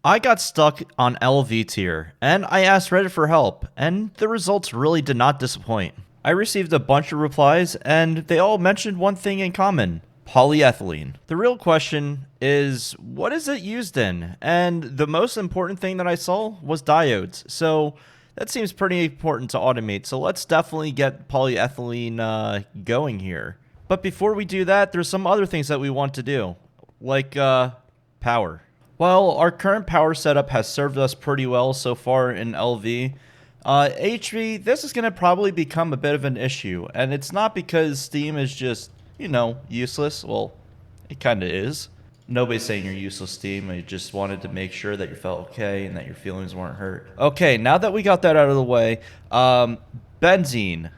I got stuck on LV tier, and I asked Reddit for help, and the results really did not disappoint. I received a bunch of replies, and they all mentioned one thing in common: polyethylene. The real question is, what is it used in? And the most important thing that I saw was diodes, so that seems pretty important to automate, so let's definitely get polyethylene going here. But before we do that, there's some other things that we want to do, like power. While our current power setup has served us pretty well so far in LV, HV, this is going to probably become a bit of an issue. And it's not because Steam is just, useless. Well, it kind of is. Nobody's saying you're useless, Steam. I just wanted to make sure that you felt okay and that your feelings weren't hurt. Okay, now that we got that out of the way, Benzene,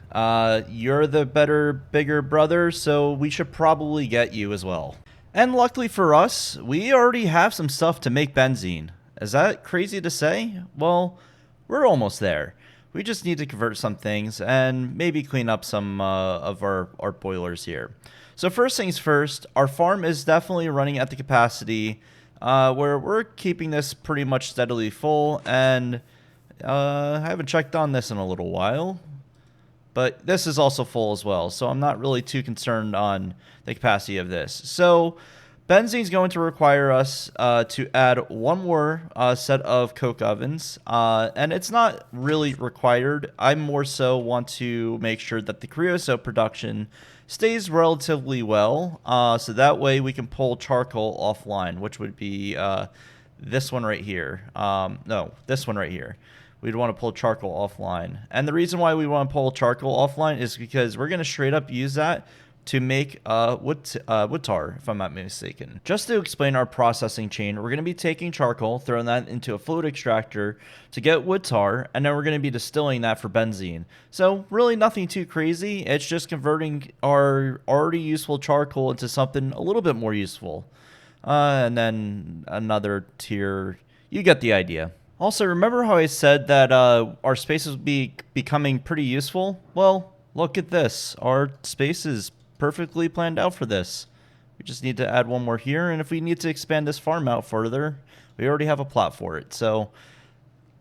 you're the better, bigger brother, so we should probably get you as well. And luckily for us, we already have some stuff to make benzene. Is that crazy to say? Well, we're almost there. We just need to convert some things and maybe clean up some of our boilers here. So first things first, our farm is definitely running at the capacity where we're keeping this pretty much steadily full, and I haven't checked on this in a little while. But this is also full as well, so I'm not really too concerned on the capacity of this. So benzene is going to require us to add one more set of coke ovens, and it's not really required. I more so want to make sure that the creosote production stays relatively well, so that way we can pull charcoal offline, which would be this one right here. No, this one right here. We'd want to pull charcoal offline. And the reason why we want to pull charcoal offline is because we're going to straight up use that to make wood tar, if I'm not mistaken. Just to explain our processing chain, we're going to be taking charcoal, throwing that into a fluid extractor to get wood tar, and then we're going to be distilling that for benzene. So really nothing too crazy. It's just converting our already useful charcoal into something a little bit more useful. And then another tier. You get the idea. Also, remember how I said that our spaces would be becoming pretty useful? Well, look at this. Our space is perfectly planned out for this. We just need to add one more here, and if we need to expand this farm out further, we already have a plot for it. So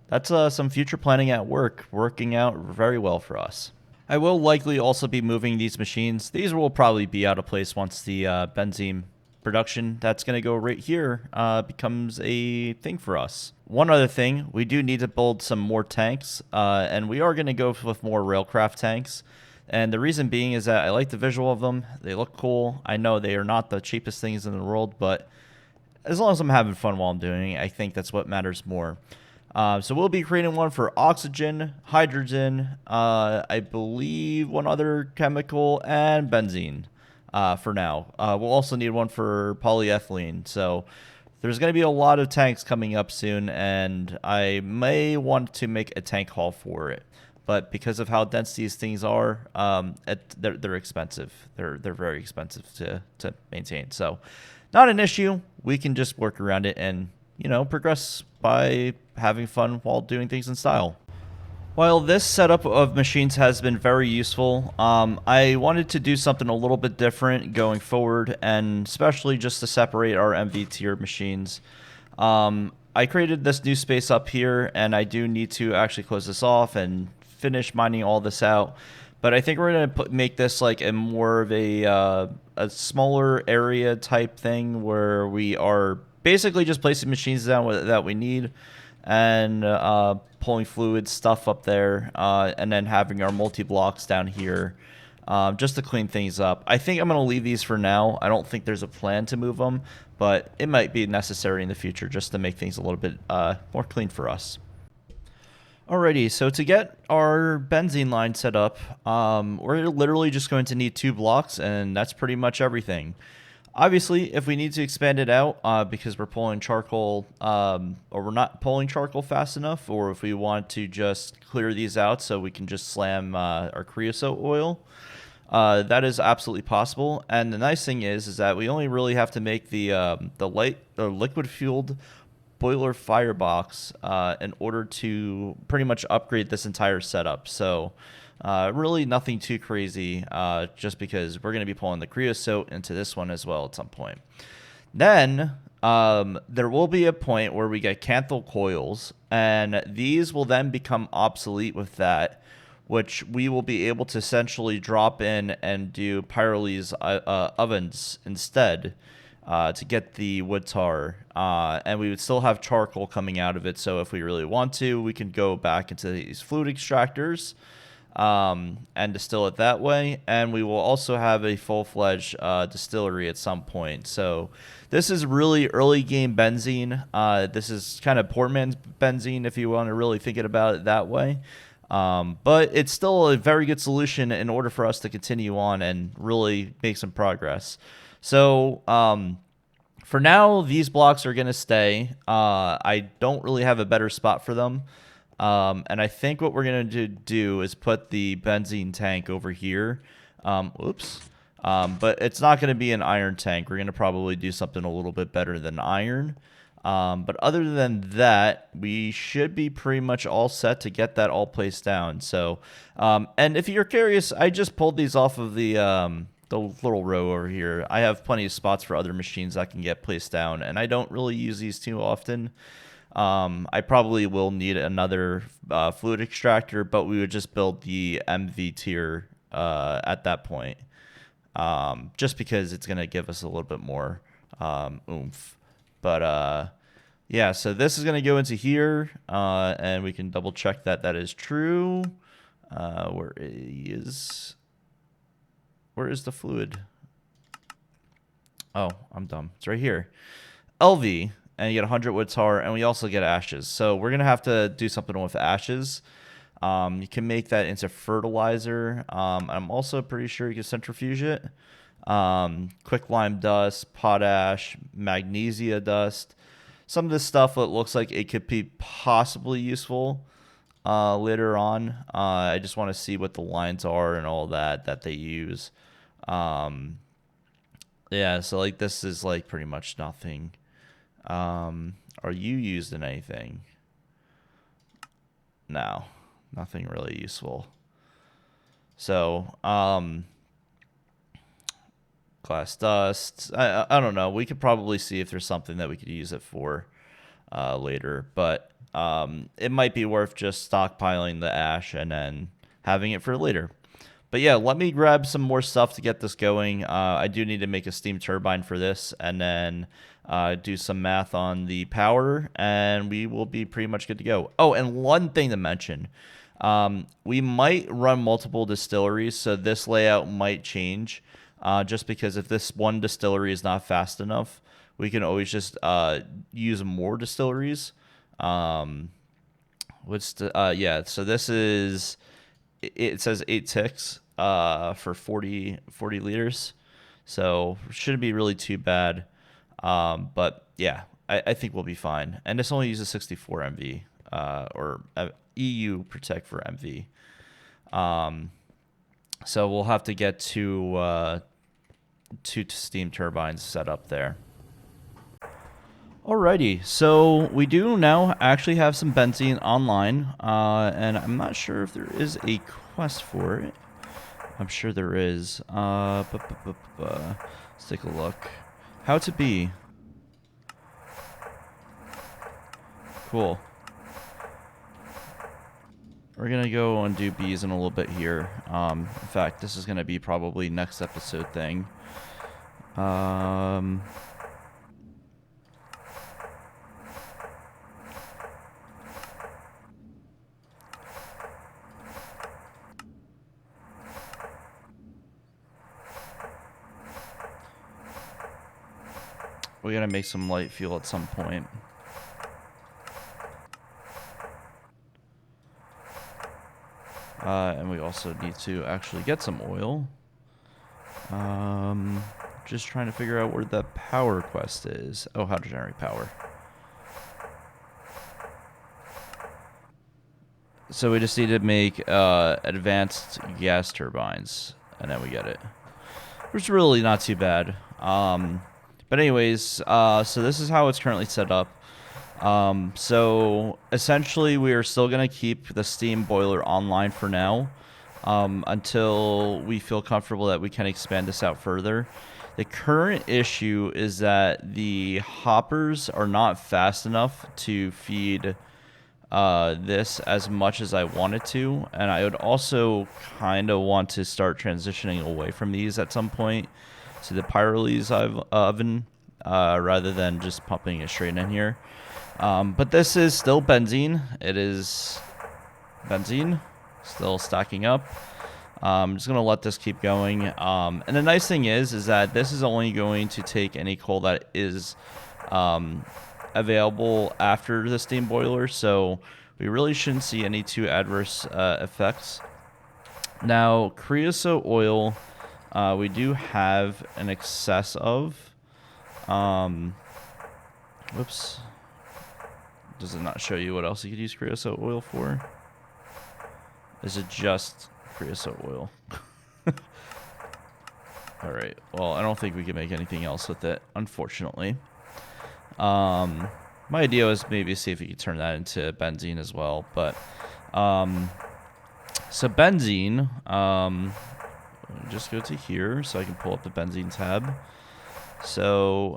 that's some future planning at work, working out very well for us. I will likely also be moving these machines. These will probably be out of place once the benzene production that's going to go right here becomes a thing for us. One other thing, we do need to build some more tanks, and we are going to go with more railcraft tanks. And the reason being is that I like the visual of them. They look cool. I know they are not the cheapest things in the world, but as long as I'm having fun while I'm doing it, I think that's what matters more. So we'll be creating one for oxygen, hydrogen, I believe one other chemical, and benzene. For now. We'll also need one for polyethylene. So there's going to be a lot of tanks coming up soon, and I may want to make a tank haul for it. But because of how dense these things are, they're expensive. They're very expensive to maintain. So not an issue. We can just work around it and, progress by having fun while doing things in style. While this setup of machines has been very useful, I wanted to do something a little bit different going forward, and especially just to separate our MV tier machines. I created this new space up here, and I do need to actually close this off and finish mining all this out. But I think we're going to make this like a more of a smaller area type thing where we are basically just placing machines down that we need, and pulling fluid stuff up there, and then having our multi-blocks down here just to clean things up. I think I'm going to leave these for now. I don't think there's a plan to move them, but it might be necessary in the future just to make things a little bit more clean for us. Alrighty, so to get our benzene line set up, we're literally just going to need 2 blocks, and that's pretty much everything. Obviously, if we need to expand it out because we're pulling charcoal, or we're not pulling charcoal fast enough, or if we want to just clear these out so we can just slam our creosote oil, that is absolutely possible. And the nice thing is that we only really have to make the liquid fueled boiler firebox in order to pretty much upgrade this entire setup. So really nothing too crazy, just because we're going to be pulling the creosote into this one as well at some point. Then there will be a point where we get Canthal coils, and these will then become obsolete with that, which we will be able to essentially drop in and do Pyrolese ovens instead to get the wood tar. And we would still have charcoal coming out of it, so if we really want to, we can go back into these fluid extractors and distill it that way. And we will also have a full-fledged distillery at some point. So this is really early game benzene. This is kind of poor man's benzene if you want to really think about it that way. But it's still a very good solution in order for us to continue on and really make some progress. So for now, these blocks are going to stay. I don't really have a better spot for them. And I think what we're going to do is put the benzene tank over here. But it's not going to be an iron tank. We're going to probably do something a little bit better than iron. But other than that, we should be pretty much all set to get that all placed down. So, and if you're curious, I just pulled these off of the little row over here. I have plenty of spots for other machines that can get placed down, and I don't really use these too often. I probably will need another fluid extractor, but we would just build the MV tier at that point, just because it's going to give us a little bit more oomph. But yeah, so this is going to go into here, and we can double check that that is true. Where is the fluid? Oh, I'm dumb. It's right here. LV, and you get 100 wood tar, and we also get ashes. So we're going to have to do something with ashes. You can make that into fertilizer. I'm also pretty sure you can centrifuge it. Quicklime dust, potash, magnesia dust. Some of this stuff that looks like it could be possibly useful later on. I just want to see what the lines are and all that they use. Yeah, so like this is like pretty much nothing. Are you used in anything? No, nothing really useful. So, glass dust. I don't know. We could probably see if there's something that we could use it for later, but it might be worth just stockpiling the ash and then having it for later. But yeah, let me grab some more stuff to get this going. I do need to make a steam turbine for this, and then do some math on the power, and we will be pretty much good to go. Oh, and one thing to mention. We might run multiple distilleries, so this layout might change. Just because if this one distillery is not fast enough, we can always just use more distilleries. Yeah, so this is, it says 8 ticks for 40 liters. So shouldn't be really too bad. But yeah, I think we'll be fine. And this only uses 64 MV, or EU Protect for MV. So we'll have to get two steam turbines set up there. Alrighty, so we do now actually have some benzene online, and I'm not sure if there is a quest for it. I'm sure there is. Let's take a look. How to be. Cool. We're going to go and do bees in a little bit here. In fact, this is going to be probably next episode thing. We got to make some light fuel at some point. And we also need to actually get some oil. Just trying to figure out where the power quest is. Oh, how to generate power. So we just need to make advanced gas turbines, and then we get it. Which is really not too bad. But anyways, so this is how it's currently set up. So essentially we are still going to keep the steam boiler online for now, until we feel comfortable that we can expand this out further. The current issue is that the hoppers are not fast enough to feed this as much as I wanted to, and I would also kind of want to start transitioning away from these at some point to the Pyrolese oven rather than just pumping it straight in here. But this is still benzene. It is benzene, still stacking up. I'm just going to let this keep going. And the nice thing is that this is only going to take any coal that is available after the steam boiler, so we really shouldn't see any too adverse effects. Now, creosote oil, we do have an excess of. Whoops. Does it not show you what else you could use creosote oil for? Is it just creosote oil? Alright, well, I don't think we can make anything else with it, unfortunately. My idea was maybe see if we could turn that into benzene as well, but so benzene, just go to here so I can pull up the benzene tab. So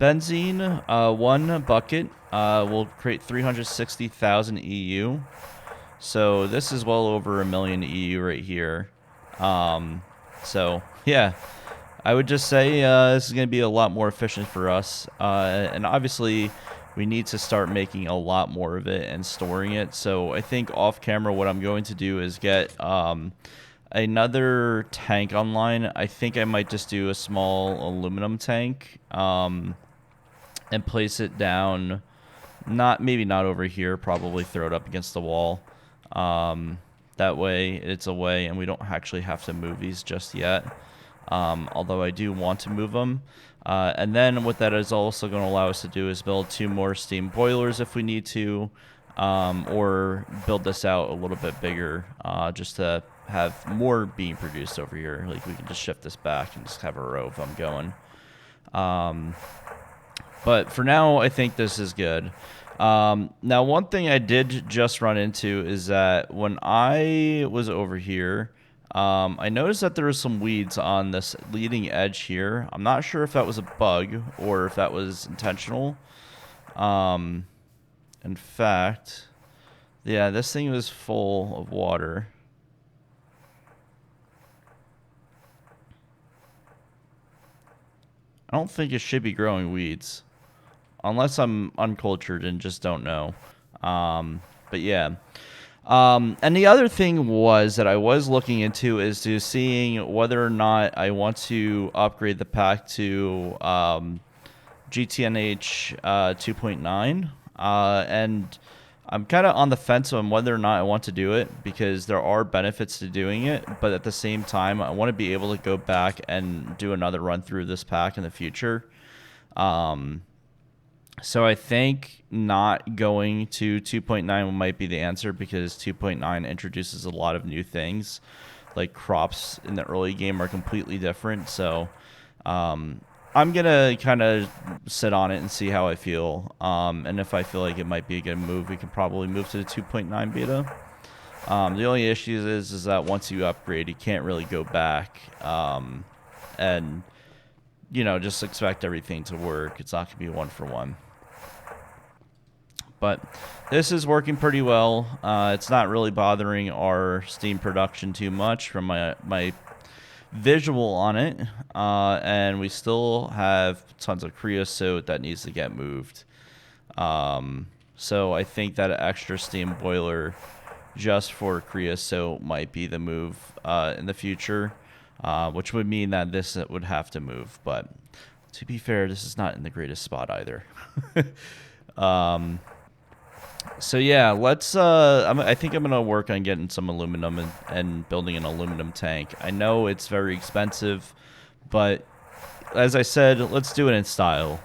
benzene, 1 bucket will create 360,000 EU. So this is well over 1 million EU right here. So yeah, I would just say this is going to be a lot more efficient for us. And obviously, we need to start making a lot more of it and storing it. So I think off camera, what I'm going to do is get another tank online. I think I might just do a small aluminum tank and place it down. Maybe not over here. Probably throw it up against the wall. That way it's away and we don't actually have to move these just yet. Although I do want to move them. And then what that is also going to allow us to do is build 2 more steam boilers if we need to, or build this out a little bit bigger, just to have more being produced over here. Like we can just shift this back and just have a row of them going. But for now, I think this is good. Now, one thing I did just run into is that when I was over here, I noticed that there was some weeds on this leading edge here. I'm not sure if that was a bug or if that was intentional. In fact, yeah, this thing was full of water. I don't think it should be growing weeds. Unless I'm uncultured and just don't know. But yeah. And the other thing was that I was looking into is to seeing whether or not I want to upgrade the pack to GTNH 2.9. And I'm kind of on the fence on whether or not I want to do it because there are benefits to doing it. But at the same time, I want to be able to go back and do another run through this pack in the future. So I think not going to 2.9 might be the answer because 2.9 introduces a lot of new things. Like crops in the early game are completely different. So I'm going to kind of sit on it and see how I feel. And if I feel like it might be a good move, we can probably move to the 2.9 beta. The only issue is that once you upgrade, you can't really go back and, you know, just expect everything to work. It's not going to be 1 for 1. But this is working pretty well. It's not really bothering our steam production too much from my visual on it. And we still have tons of creosote that needs to get moved. So I think that an extra steam boiler just for creosote might be the move in the future, which would mean that this would have to move. But to be fair, this is not in the greatest spot either. So yeah, let's. I think I'm gonna work on getting some aluminum and building an aluminum tank. I know it's very expensive, but as I said, let's do it in style.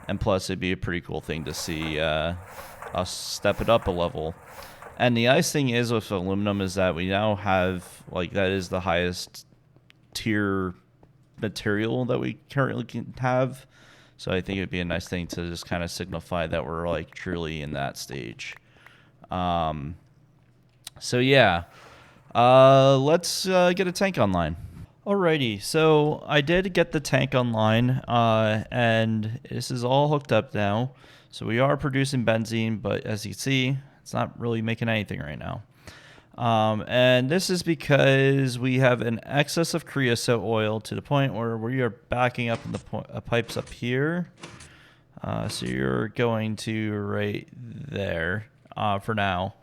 And plus, it'd be a pretty cool thing to see us step it up a level. And the nice thing is with aluminum is that we now have that is the highest tier material that we currently can have. So I think it'd be a nice thing to just kind of signify that we're truly in that stage. So yeah, let's get a tank online. Alrighty, so I did get the tank online, and this is all hooked up now. So we are producing benzene, but as you can see, it's not really making anything right now. And this is because we have an excess of creosote oil to the point where we are backing up in the pipes up here. So you're going to right there for now,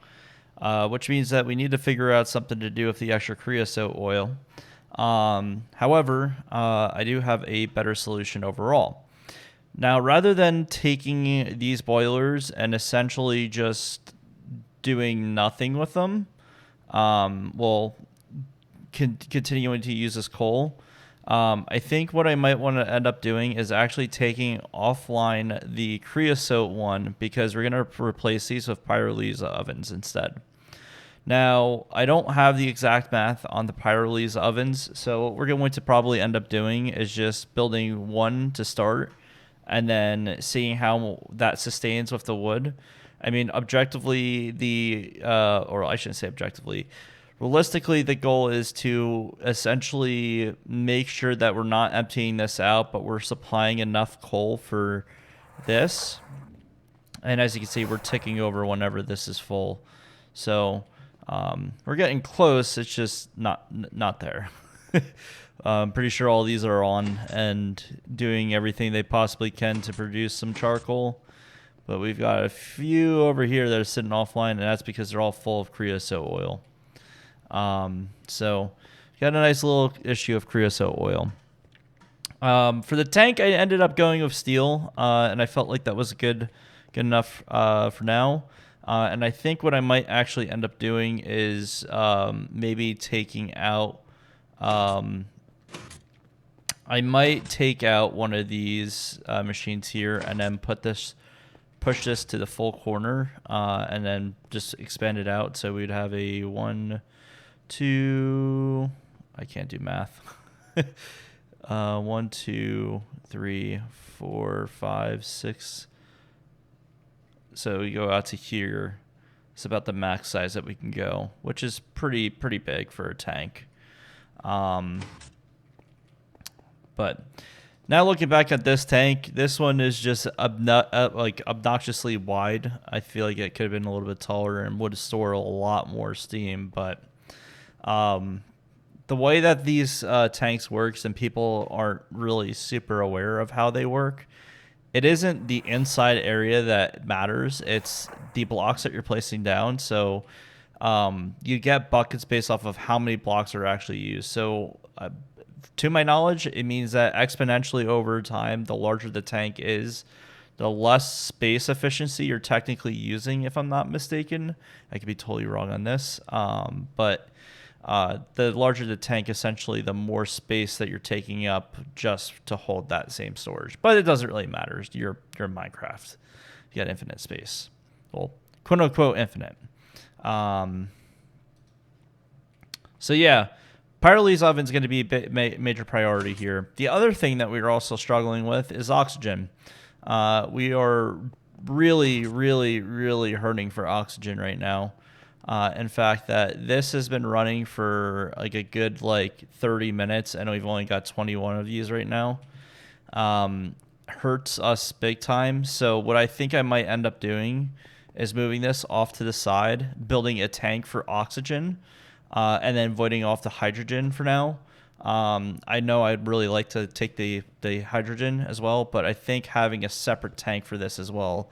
which means that we need to figure out something to do with the extra creosote oil. However, I do have a better solution overall. Now, rather than taking these boilers and essentially just doing nothing with them, continuing to use this coal, I think what I might want to end up doing is actually taking offline the creosote one, because we're going to replace these with pyrolysis ovens instead. Now, I don't have the exact math on the pyrolysis ovens, so what we're going to probably end up doing is just building one to start and then seeing how that sustains with the wood. I mean, objectively, or I shouldn't say objectively, realistically, the goal is to essentially make sure that we're not emptying this out, but we're supplying enough coal for this. And as you can see, we're ticking over whenever this is full. So we're getting close. It's just not there. I'm pretty sure all these are on and doing everything they possibly can to produce some charcoal. But we've got a few over here that are sitting offline, and that's because they're all full of creosote oil. So got a nice little issue of creosote oil. For the tank, I ended up going with steel, and I felt like that was good enough for now. And I think what I might actually end up doing is maybe taking out. I might take out one of these machines here and then push this to the full corner, and then just expand it out. So we'd have a 1, 2. I can't do math. 1, 2, 3, 4, 5, 6. So we go out to here. It's about the max size that we can go, which is pretty big for a tank. But now looking back at this tank, this one is just obnoxiously wide. I feel like it could have been a little bit taller and would store a lot more steam. But the way that these tanks works, and people aren't really super aware of how they work, it isn't the inside area that matters. It's the blocks that you're placing down. So you get buckets based off of how many blocks are actually used. So to my knowledge, it means that exponentially over time, the larger the tank is, the less space efficiency you're technically using, if I'm not mistaken. I could be totally wrong on this. But the larger the tank, essentially, the more space that you're taking up just to hold that same storage. But it doesn't really matter. You're in Minecraft. You got infinite space. Well, quote unquote infinite. So yeah, pyrolysis oven is going to be a major priority here. The other thing that we're also struggling with is oxygen. We are really hurting for oxygen right now. In fact, that this has been running for like a good 30 minutes, and we've only got 21 of these right now. Hurts us big time. So what I think I might end up doing is moving this off to the side, building a tank for oxygen, and then voiding off the hydrogen for now. I know I'd really like to take the hydrogen as well, but I think having a separate tank for this as well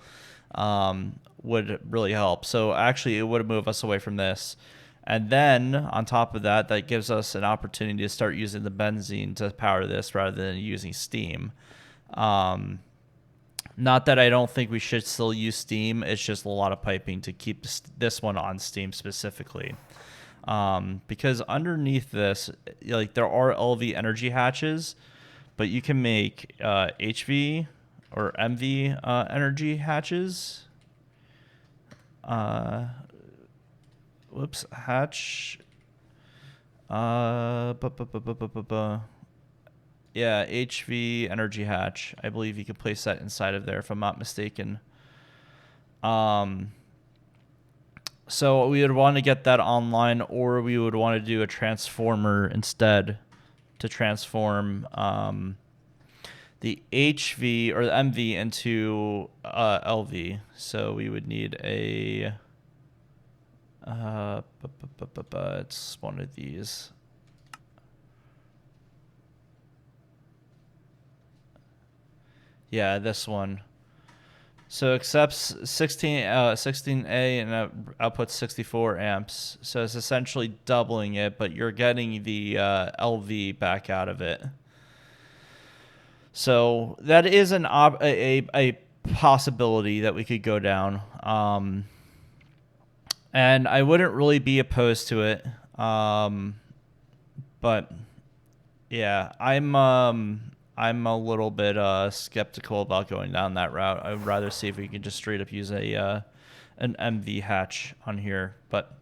would really help. So actually, it would move us away from this. And then on top of that, that gives us an opportunity to start using the benzene to power this rather than using steam. Not that I don't think we should still use steam. It's just a lot of piping to keep this one on steam specifically. Because underneath this, there are LV energy hatches, but you can make HV or MV energy hatches. Hatch. Yeah, HV energy hatch. I believe you could place that inside of there, if I'm not mistaken. So we would want to get that online, or we would want to do a transformer instead to transform the HV or the MV into LV. So we would need a it's one of these. Yeah, this one. So it accepts 16A and outputs 64 amps. So it's essentially doubling it, but you're getting the LV back out of it. So that is a possibility that we could go down. And I wouldn't really be opposed to it. But yeah, I'm a little bit skeptical about going down that route. I would rather see if we can just straight up use an MV hatch on here. But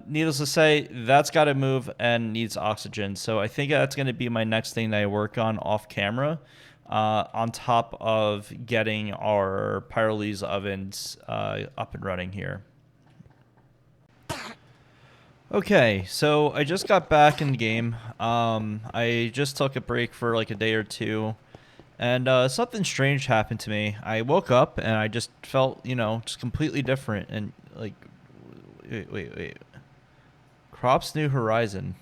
needless to say, that's got to move and needs oxygen. So I think that's going to be my next thing that I work on off camera, on top of getting our pyrolysis ovens up and running here. Okay, so I just got back in the game. I just took a break for like a day or two, and something strange happened to me. I woke up and I just felt, just completely different. And like, wait. Crops New Horizon.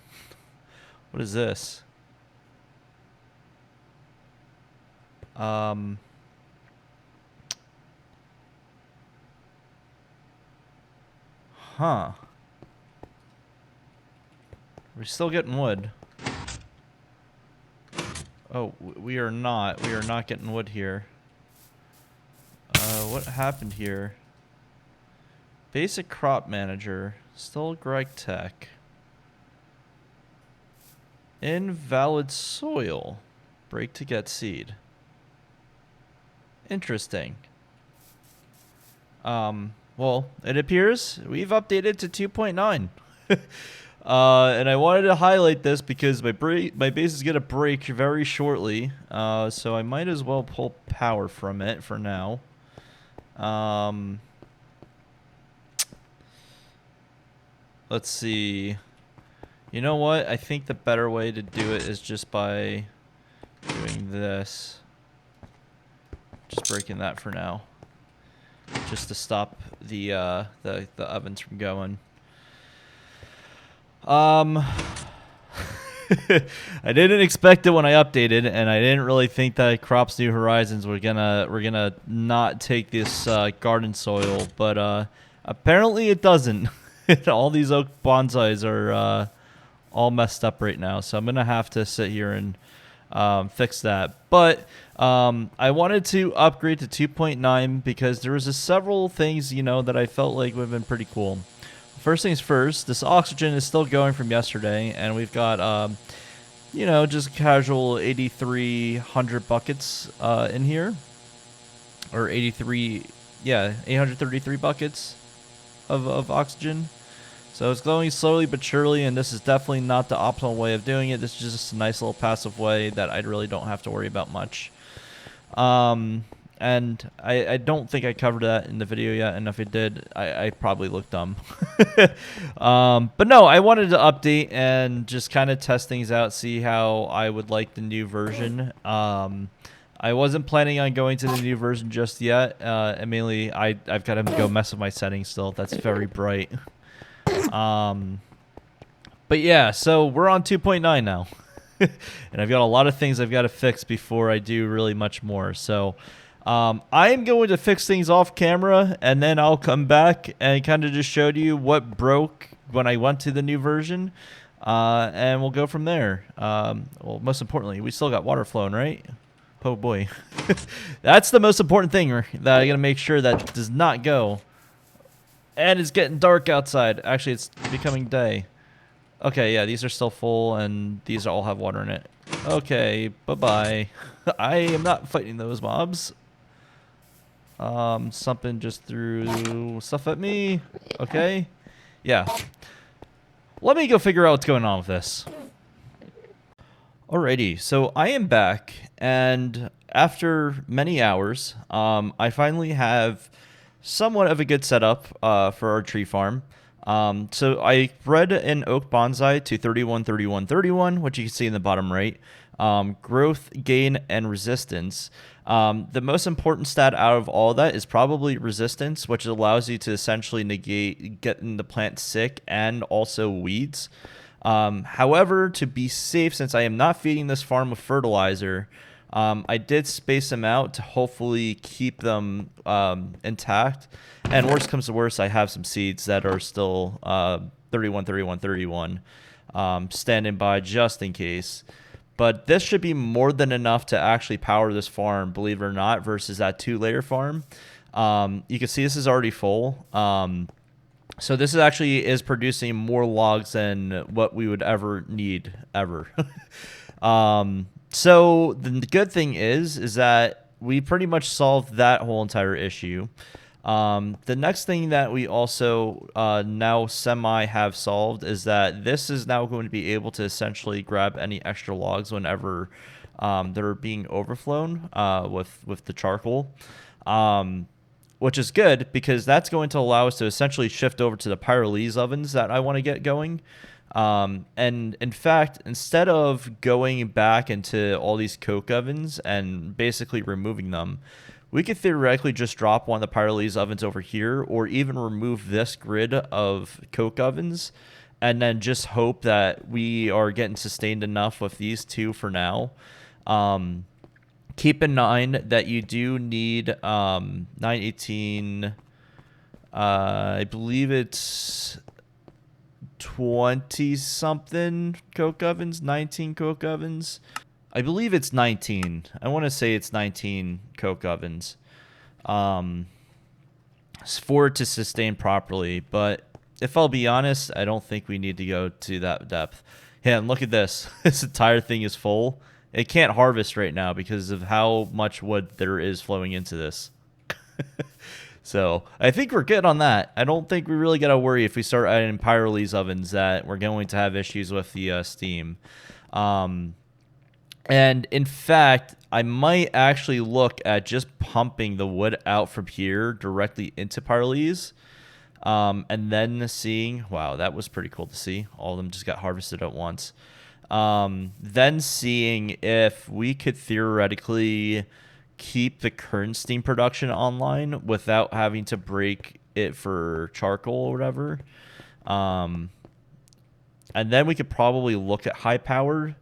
What is this? Huh. We're still getting wood. Oh, we are not. We are not getting wood here. What happened here? Basic crop manager. Still GregTech. Invalid soil. Break to get seed. Interesting. Well, it appears we've updated to 2.9. And I wanted to highlight this because my base is going to break very shortly. So I might as well pull power from it for now. Let's see. You know what? I think the better way to do it is just by doing this. Just breaking that for now. Just to stop the ovens from going. I didn't expect it when I updated, and I didn't really think that Crops New Horizons were gonna not take this garden soil, but apparently it doesn't. All these oak bonsais are all messed up right now, so I'm gonna have to sit here and fix that. But I wanted to upgrade to 2.9 because there was several things that I felt like would have been pretty cool. First things first, this oxygen is still going from yesterday, and we've got, just casual 8,300 buckets in here. Or 833 buckets of oxygen. So it's going slowly but surely, and this is definitely not the optimal way of doing it. This is just a nice little passive way that I really don't have to worry about much. And I don't think I covered that in the video yet, and if I did, I probably looked dumb. But no, I wanted to update and just kind of test things out, see how I would like the new version. I wasn't planning on going to the new version just yet. And mainly, I've got to go mess with my settings still. That's very bright. But yeah, so we're on 2.9 now. And I've got a lot of things I've got to fix before I do really much more. So I am going to fix things off camera, and then I'll come back and kind of just show you what broke when I went to the new version. And we'll go from there. Well, most importantly, we still got water flowing, right? Oh boy. That's the most important thing that I got to make sure that does not go. And it's getting dark outside. Actually, it's becoming day. Okay, yeah, these are still full, and these all have water in it. Okay, bye-bye. I am not fighting those mobs. Something just threw stuff at me. Okay. Yeah. Let me go figure out what's going on with this. Alrighty, so I am back, and after many hours, I finally have somewhat of a good setup for our tree farm. So I bred an oak bonsai to 31, 31, 31, which you can see in the bottom right. Growth, gain, and resistance. The most important stat out of all that is probably resistance, which allows you to essentially negate getting the plant sick and also weeds. However, to be safe, since I am not feeding this farm with fertilizer, I did space them out to hopefully keep them intact. And worst comes to worst, I have some seeds that are still 31, 31, 31 standing by just in case. But this should be more than enough to actually power this farm, believe it or not, versus that 2-layer farm. You can see this is already full. So this is actually is producing more logs than what we would ever need, ever. So the good thing is that we pretty much solved that whole entire issue. The next thing that we also now semi have solved is that this is now going to be able to essentially grab any extra logs whenever they're being overflown with the charcoal. Which is good because that's going to allow us to essentially shift over to the pyrolyse ovens that I want to get going. And in fact, instead of going back into all these coke ovens and basically removing them, we could theoretically just drop one of the pyrolyse ovens over here, or even remove this grid of coke ovens, and then just hope that we are getting sustained enough with these two for now. Keep in mind that you do need 918, I believe it's 20 something coke ovens, 19 coke ovens. I believe it's 19. I want to say it's 19 coke ovens for it to sustain properly. But if I'll be honest, I don't think we need to go to that depth. Yeah, and look at this. This entire thing is full. It can't harvest right now because of how much wood there is flowing into this. So I think we're good on that. I don't think we really got to worry if we start adding pyrolyse ovens that we're going to have issues with the steam. And in fact, I might actually look at just pumping the wood out from here directly into pyrolyse. And then seeing, wow, that was pretty cool to see. All of them just got harvested at once. Then seeing if we could theoretically keep the current steam production online without having to break it for charcoal or whatever. And then we could probably look at high-powered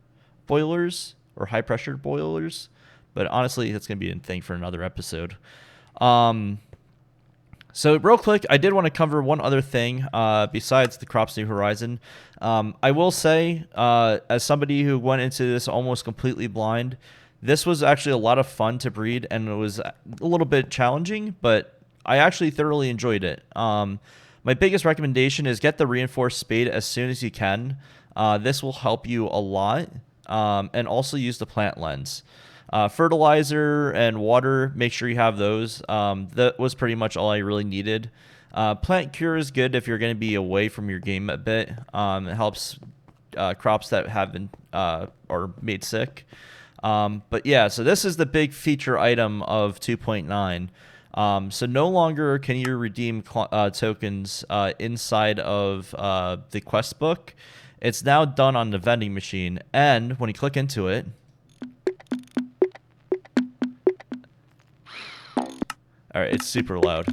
boilers or high-pressured boilers. But honestly, it's going to be a thing for another episode. So real quick, I did want to cover one other thing besides the Crops New Horizon. I will say, as somebody who went into this almost completely blind, this was actually a lot of fun to breed, and it was a little bit challenging, but I actually thoroughly enjoyed it. My biggest recommendation is get the reinforced spade as soon as you can. This will help you a lot, and also use the plant lens. Fertilizer and water, make sure you have those. That was pretty much all I really needed. Plant cure is good if you're going to be away from your game a bit. It helps crops that have been or made sick. But yeah, so this is the big feature item of 2.9. So no longer can you redeem tokens inside of the quest book. It's now done on the vending machine, and when you click into it, all right, it's super loud.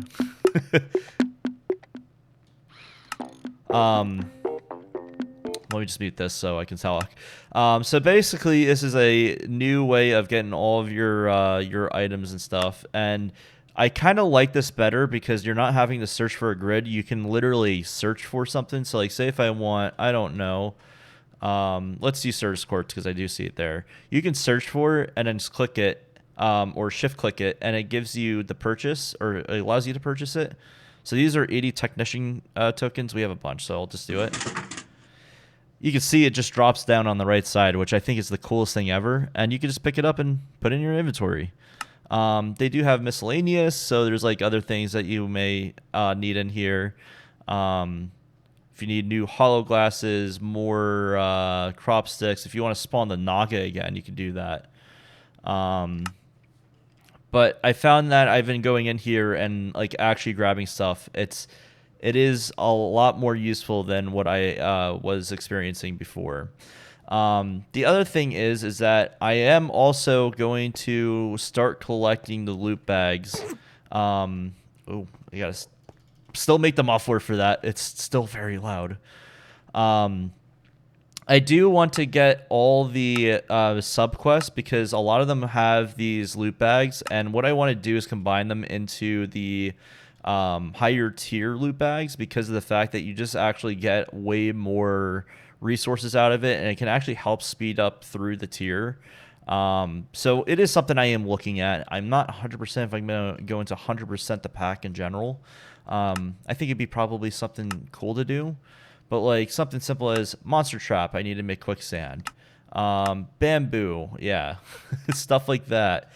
Let me just mute this so I can talk. So basically, this is a new way of getting all of your items and stuff, and I kind of like this better because you're not having to search for a grid. You can literally search for something. So like, say if I want, I don't know, let's use Surge Quartz because I do see it there. You can search for it and then just click it. Or shift click it, and it gives you the purchase, or it allows you to purchase it. So these are 80 technician tokens. We have a bunch, so I'll just do it. You can see it just drops down on the right side, which I think is the coolest thing ever. And you can just pick it up and put it in your inventory. They do have miscellaneous, so there's like other things that you may need in here. If you need new hollow glasses, more crop sticks, if you want to spawn the Naga again, you can do that. But I found that I've been going in here and like actually grabbing stuff. It's it is a lot more useful than what I was experiencing before. The other thing is that I am also going to start collecting the loot bags. Oh, I gotta still make the muffler for that. It's still very loud. I do want to get all the subquests because a lot of them have these loot bags, and what I want to do is combine them into the higher tier loot bags because of the fact that you just actually get way more resources out of it, and it can actually help speed up through the tier. So it is something I am looking at. I'm not 100% if I'm going to go into 100% the pack in general. I think it'd be probably something cool to do. But like something simple as monster trap, I need to make quicksand. Bamboo, yeah. Stuff like that.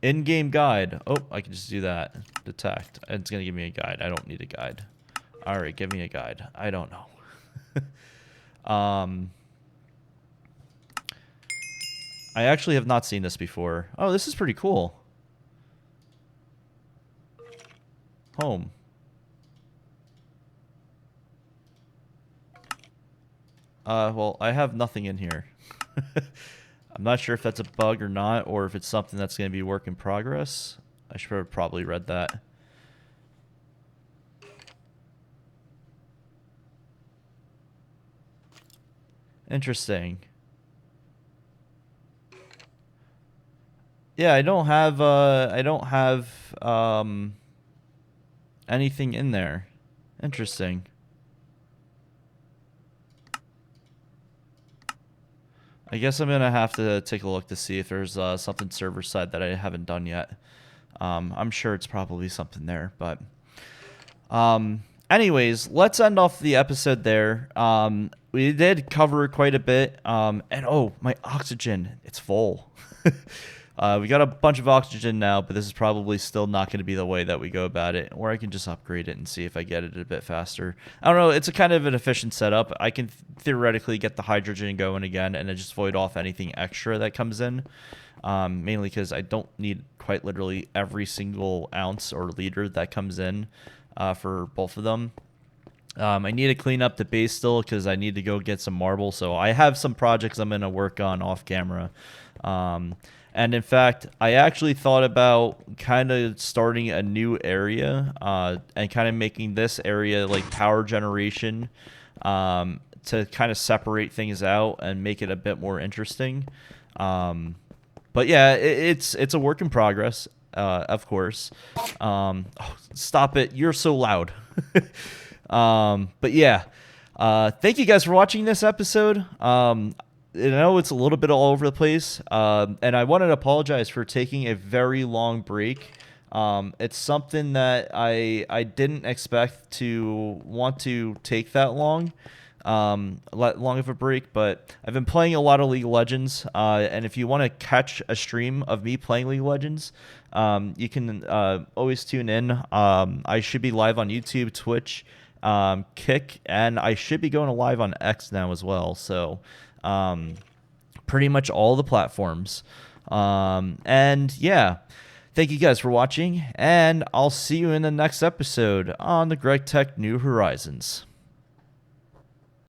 In-game guide. Oh, I can just do that. Detect. It's going to give me a guide. I don't need a guide. All right, give me a guide. I don't know. I actually have not seen this before. Oh, this is pretty cool. Home. Well, I have nothing in here. I'm not sure if that's a bug or not, or if it's something that's going to be work in progress. I should have probably read that. Interesting. Yeah, I don't have anything in there. Interesting. I guess I'm gonna have to take a look to see if there's something server side that I haven't done yet. I'm sure it's probably something there, but anyways, let's end off the episode there. We did cover quite a bit, and oh, my oxygen, it's full. We got a bunch of oxygen now, but this is probably still not going to be the way that we go about it. Or I can just upgrade it and see if I get it a bit faster. I don't know. It's a kind of an efficient setup. I can theoretically get the hydrogen going again and then just void off anything extra that comes in. Mainly because I don't need quite literally every single ounce or liter that comes in for both of them. I need to clean up the base still because I need to go get some marble. So I have some projects I'm going to work on off camera. And in fact, I actually thought about kind of starting a new area and kind of making this area like power generation to kind of separate things out and make it a bit more interesting. But yeah, it's a work in progress, of course. Oh, stop it. You're so loud. But yeah, thank you guys for watching this episode. I know it's a little bit all over the place, and I wanted to apologize for taking a very long break. It's something that I didn't expect to want to take that long of a break, but I've been playing a lot of League of Legends, and if you want to catch a stream of me playing League of Legends, you can always tune in. I should be live on YouTube, Twitch, Kick, and I should be going live on X now as well, so pretty much all the platforms. And yeah, thank you guys for watching, and I'll see you in the next episode on the GregTech New Horizons.